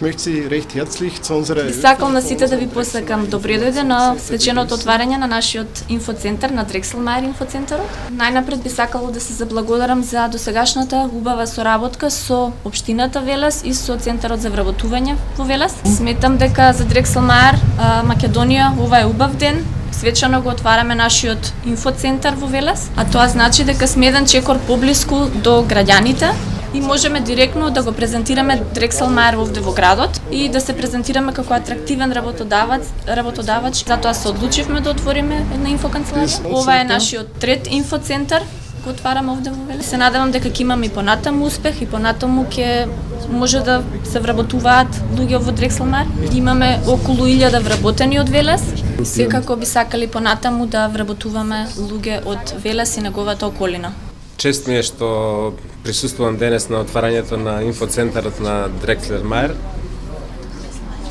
ich möchte Sie recht herzlich zu unserer... Би сакал на сите да ви посакам добре дојде на свеченото отварање на нашиот инфоцентар, на Дрекселмајер инфоцентарот. Најнапред би сакало да се заблагодарам за досегашната убава соработка со општината Велес и со Центарот за вработување во Велес. Сметам дека за Дрекселмајер Македонија ова е убав ден. Свечано го отвараме нашиот инфоцентар во Велес, а тоа значи дека сме еден чекор поблиску до граѓаните и можеме директно да го презентираме Дрекселмајер овде во градот и да се презентираме како атрактивен работодавач. Затоа се одлучивме да отвориме една инфоканцеларија. Ова е нашиот трет инфоцентар го отвараме овде во Велес. Се надевам дека ќе имаме и понатаму успех и понатаму ќе може да се вработуваат луѓе во Дрекселмајер. Имаме околу 1000 вработени од Велес. Секако би сакали понатаму да вработуваме луѓе од Велес и неговата околина. Чест ми е што присуствувам денес на отварањето на инфоцентарот на Дрекселмајер.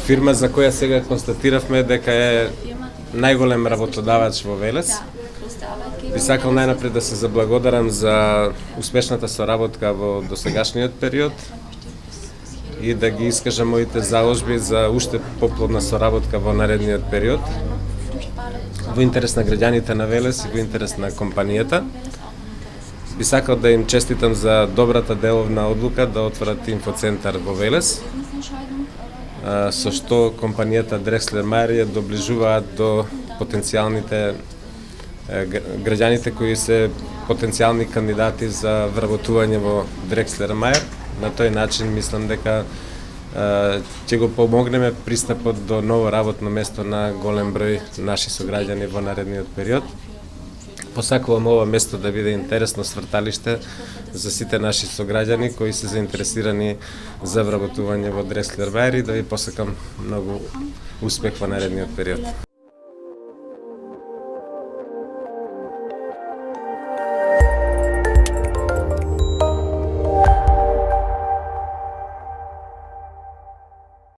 Фирма за која сега констатиравме дека е најголем работодавач во Велес. Би сакал најнапред да се заблагодарам за успешната соработка во досегашниот период и да ги искажам моите заложби за уште поплодна соработка во наредниот период во интерес на граѓаните на Велес и во интерес на компанијата. Би сакал да им честитам за добрата деловна одлука да отворат инфоцентар во Велес, со што компанијата Дрекселмајер ја доближуваат до потенцијалните граѓаните кои се потенцијални кандидати за вработување во Дрекселмајер. На тој начин мислам дека ќе го помогнеме пристапот до ново работно место на голем број наши сограѓани во наредниот период. Посакувам ова место да биде интересно сврталиште за сите наши сограѓани кои се заинтересирани за вработување во Дрекселмајер и да ви посакам многу успех во наредниот период.